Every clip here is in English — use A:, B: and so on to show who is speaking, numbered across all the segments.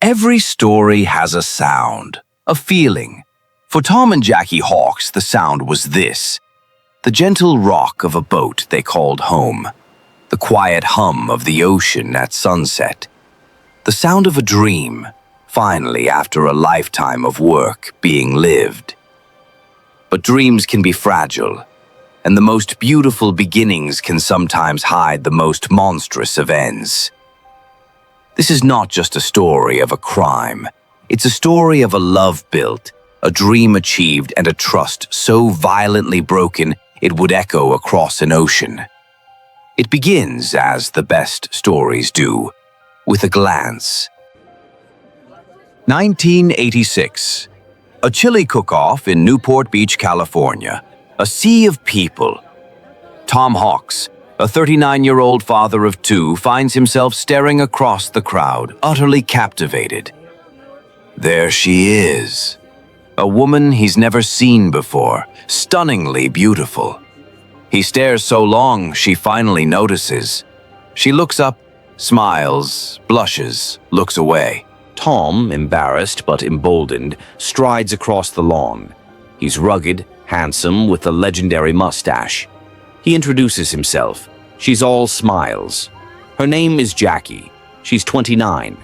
A: Every story has a sound, a feeling. For Tom and Jackie Hawks, the sound was this: the gentle rock of a boat they called home, the quiet hum of the ocean at sunset, the sound of a dream, finally after a lifetime of work being lived. But dreams can be fragile, and the most beautiful beginnings can sometimes hide the most monstrous of ends. This is not just a story of a crime. It's a story of a love built, a dream achieved, and a trust so violently broken it would echo across an ocean. It begins, as the best stories do, with a glance. 1986. A chili cook-off in Newport Beach, California. A sea of people. Tom Hawks, a 39-year-old father of two, finds himself staring across the crowd, utterly captivated. There she is. A woman he's never seen before, stunningly beautiful. He stares so long, she finally notices. She looks up, smiles, blushes, looks away. Tom, embarrassed but emboldened, strides across the lawn. He's rugged, handsome, with a legendary mustache. He introduces himself. She's all smiles. Her name is Jackie. She's 29,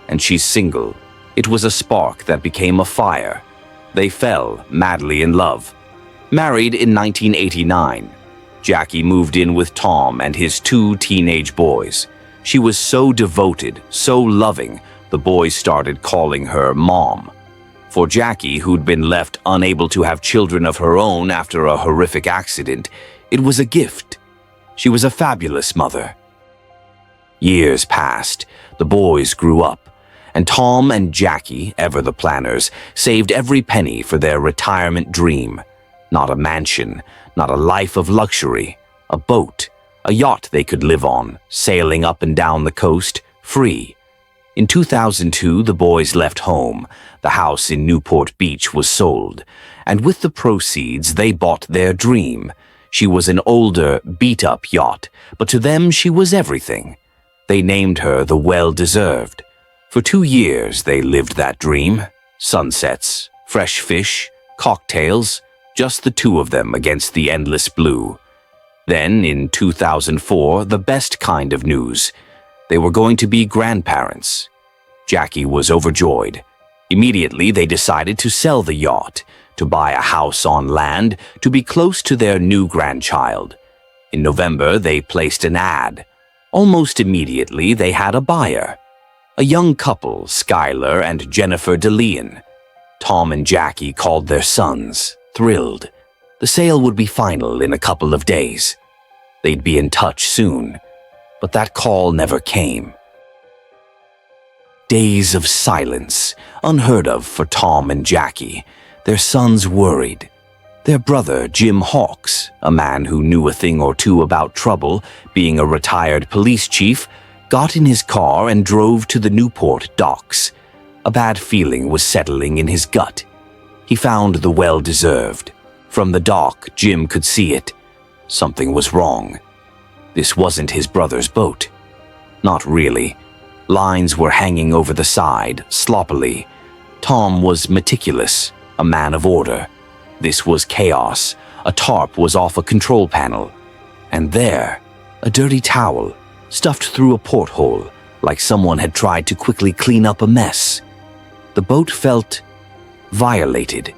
A: and she's single. It was a spark that became a fire. They fell madly in love. Married in 1989, Jackie moved in with Tom and his two teenage boys. She was so devoted, so loving, the boys started calling her Mom. For Jackie, who'd been left unable to have children of her own after a horrific accident, it was a gift. She was a fabulous mother. Years passed, the boys grew up, and Tom and Jackie, ever the planners, saved every penny for their retirement dream. Not a mansion, not a life of luxury, a boat, a yacht they could live on, sailing up and down the coast, free. In 2002, the boys left home. The house in Newport Beach was sold, and with the proceeds, they bought their dream. She was an older, beat-up yacht, but to them she was everything. They named her the Well-Deserved. For 2 years, they lived that dream. Sunsets, fresh fish, cocktails, just the two of them against the endless blue. Then, in 2004, the best kind of news. They were going to be grandparents. Jackie was overjoyed. Immediately, they decided to sell the yacht, to buy a house on land, to be close to their new grandchild. In November, they placed an ad. Almost immediately, they had a buyer. A young couple, Skylar and Jennifer DeLeon. Tom and Jackie called their sons, thrilled. The sale would be final in a couple of days. They'd be in touch soon, but that call never came. Days of silence, unheard of for Tom and Jackie. Their sons worried. Their brother, Jim Hawks, a man who knew a thing or two about trouble, being a retired police chief, got in his car and drove to the Newport docks. A bad feeling was settling in his gut. He found the Well-Deserved. From the dock, Jim could see it. Something was wrong. This wasn't his brother's boat. Not really. Lines were hanging over the side, sloppily. Tom was meticulous, a man of order. This was chaos. A tarp was off a control panel. And there, a dirty towel, stuffed through a porthole, like someone had tried to quickly clean up a mess. The boat felt violated.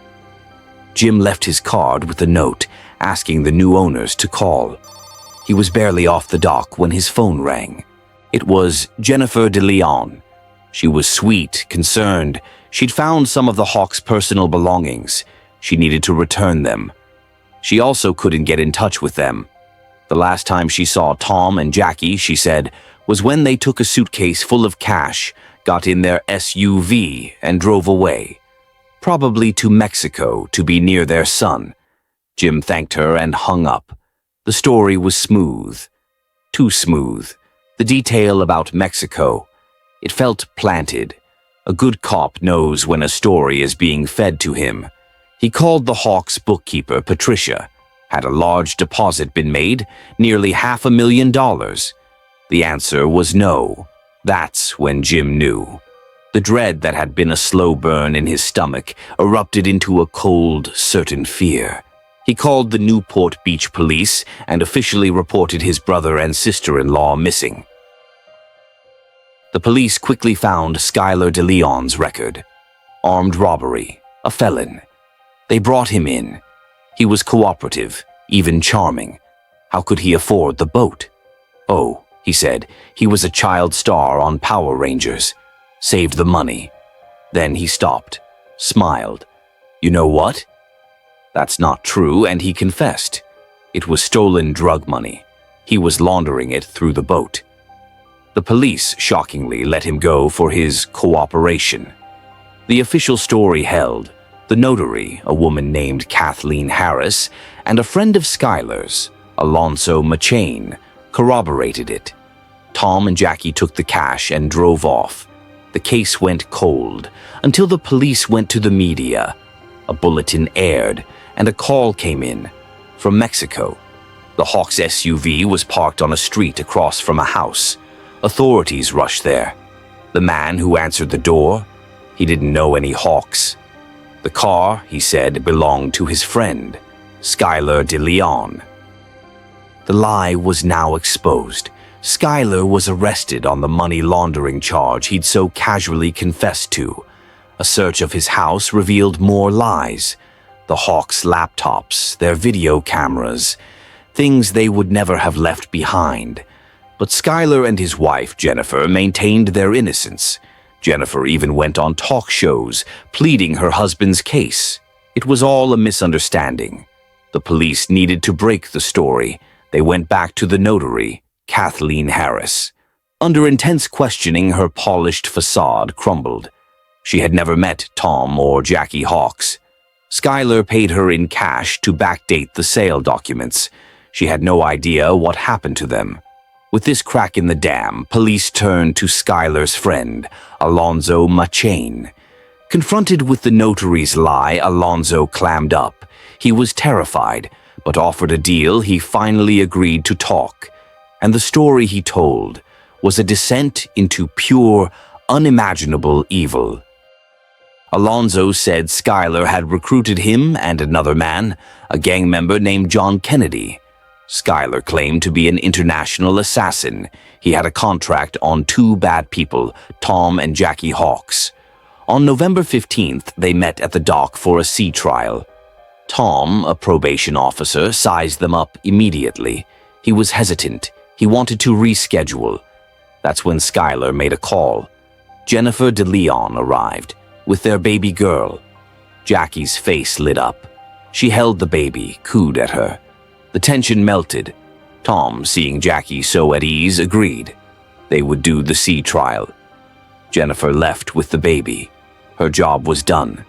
A: Jim left his card with a note asking the new owners to call. He was barely off the dock when his phone rang. It was Jennifer DeLeon. She was sweet, concerned. She'd found some of the Hawks' personal belongings. She needed to return them. She also couldn't get in touch with them. The last time she saw Tom and Jackie, she said, was when they took a suitcase full of cash, got in their SUV, and drove away. Probably to Mexico to be near their son. Jim thanked her and hung up. The story was smooth. Too smooth. The detail about Mexico. It felt planted. A good cop knows when a story is being fed to him. He called the Hawks' bookkeeper, Patricia. Had a large deposit been made? Nearly $500,000. The answer was no. That's when Jim knew. The dread that had been a slow burn in his stomach erupted into a cold, certain fear. He called the Newport Beach police and officially reported his brother and sister-in-law missing. The police quickly found Skylar DeLeon's record. Armed robbery, a felon. They brought him in. He was cooperative, even charming. How could he afford the boat? Oh, he said, he was a child star on Power Rangers. Saved the money. Then he stopped, smiled. You know what? That's not true, and he confessed. It was stolen drug money. He was laundering it through the boat. The police, shockingly, let him go for his cooperation. The official story held. The notary, a woman named Kathleen Harris, and a friend of Skylar's, Alonzo McChain, corroborated it. Tom and Jackie took the cash and drove off. The case went cold until the police went to the media. A bulletin aired, and a call came in from Mexico. The Hawks SUV was parked on a street across from a house. Authorities rushed there. The man who answered the door, he didn't know any Hawks. The car, he said, belonged to his friend, Skylar DeLeon. The lie was now exposed. Skylar was arrested on the money laundering charge he'd so casually confessed to. A search of his house revealed more lies. The Hawks' laptops, their video cameras, things they would never have left behind. But Skylar and his wife, Jennifer, maintained their innocence. Jennifer even went on talk shows, pleading her husband's case. It was all a misunderstanding. The police needed to break the story. They went back to the notary, Kathleen Harris. Under intense questioning, her polished facade crumbled. She had never met Tom or Jackie Hawks. Skylar paid her in cash to backdate the sale documents. She had no idea what happened to them. With this crack in the dam, police turned to Skylar's friend, Alonzo McChain. Confronted with the notary's lie, Alonzo clammed up. He was terrified, but offered a deal. He finally agreed to talk. And the story he told was a descent into pure, unimaginable evil. Alonzo said Skylar had recruited him and another man, a gang member named John Kennedy. Skylar claimed to be an international assassin. He had a contract on two bad people, Tom and Jackie Hawks. On November 15th, they met at the dock for a sea trial. Tom, a probation officer, sized them up immediately. He was hesitant. He wanted to reschedule. That's when Skylar made a call. Jennifer DeLeon arrived, with their baby girl. Jackie's face lit up. She held the baby, cooed at her. The tension melted. Tom, seeing Jackie so at ease, agreed. They would do the sea trial. Jennifer left with the baby. Her job was done.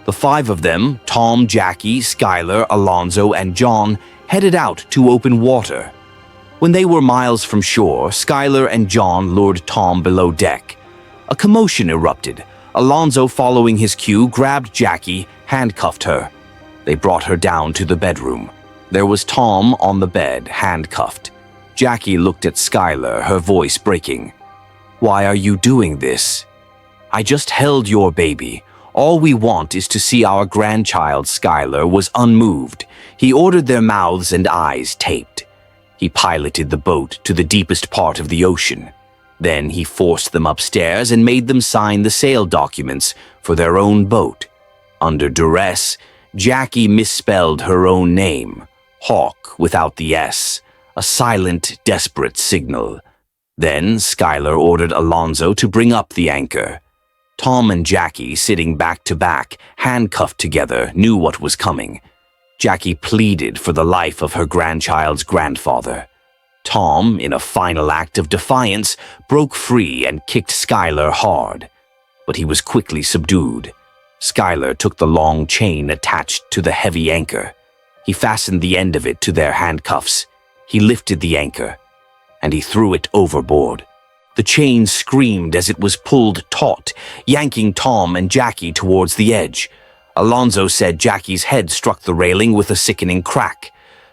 A: The five of them, Tom, Jackie, Skylar, Alonzo, and John, headed out to open water. When they were miles from shore, Skylar and John lured Tom below deck. A commotion erupted. Alonzo, following his cue, grabbed Jackie, handcuffed her. They brought her down to the bedroom. There was Tom on the bed, handcuffed. Jackie looked at Skylar, her voice breaking. "Why are you doing this?" "I just held your baby. All we want is to see our grandchild." Skylar was unmoved. He ordered their mouths and eyes taped. He piloted the boat to the deepest part of the ocean. Then he forced them upstairs and made them sign the sale documents for their own boat. Under duress, Jackie misspelled her own name, Hawk without the S, a silent, desperate signal. Then Skylar ordered Alonzo to bring up the anchor. Tom and Jackie, sitting back to back, handcuffed together, knew what was coming. Jackie pleaded for the life of her grandchild's grandfather. Tom, in a final act of defiance, broke free and kicked Skylar hard. But he was quickly subdued. Skylar took the long chain attached to the heavy anchor. He fastened the end of it to their handcuffs. He lifted the anchor, and he threw it overboard. The chain screamed as it was pulled taut, yanking Tom and Jackie towards the edge. Alonzo said Jackie's head struck the railing with a sickening crack.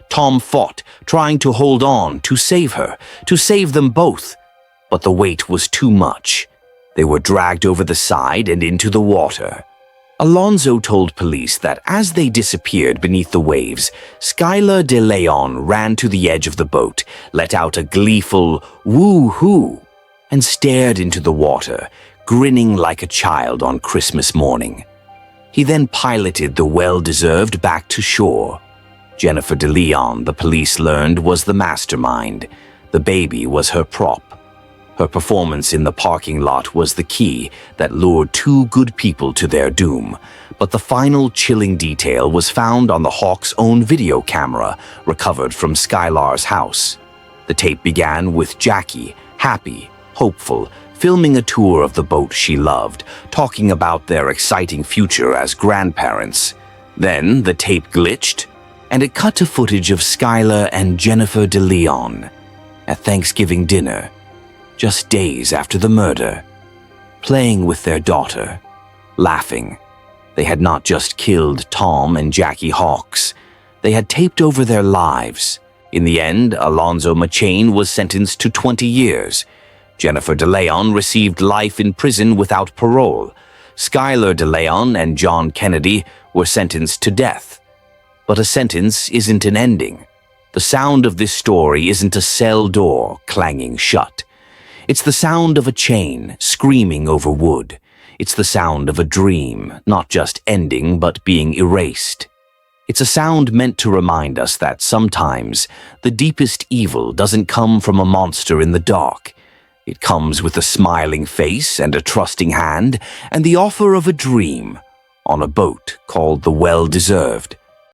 A: Tom fought, trying to hold on, to save her, to save them both. But the weight was too much.
B: They were dragged over the side and into the water. Alonzo told police that as they disappeared beneath the waves, Skylar DeLeon ran to the edge of the boat, let out a gleeful woo-hoo, and stared into the water, grinning like a child on Christmas morning. He then piloted the well-deserved back to shore. Jennifer DeLeon, the police learned, was the mastermind. The baby was her prop. Her performance in the parking lot was the key that lured two good people to their doom. But the final chilling detail was found on the Hawks' own video camera recovered from Skylar's house. The tape began with Jackie, happy, hopeful, filming a tour of the boat she loved, talking about their exciting future as grandparents. Then the tape glitched, and it cut to footage of Skylar and Jennifer DeLeon at Thanksgiving dinner, just days after the murder, playing with their daughter, laughing. They had not just killed Tom and Jackie Hawks. They had taped over their lives. In the end, Alonzo McChain was sentenced to 20 years. Jennifer DeLeon received life in prison without parole. Skylar DeLeon and John Kennedy were sentenced to death. But a sentence isn't an ending. The sound of this story isn't a cell door clanging shut. It's the sound of a chain screaming over wood. It's the sound of a dream, not just ending but being erased. It's a sound meant to remind us that sometimes the deepest evil doesn't come from a monster in the dark. It comes with a smiling face and a trusting hand and the offer of a dream on a boat called the Well-Deserved.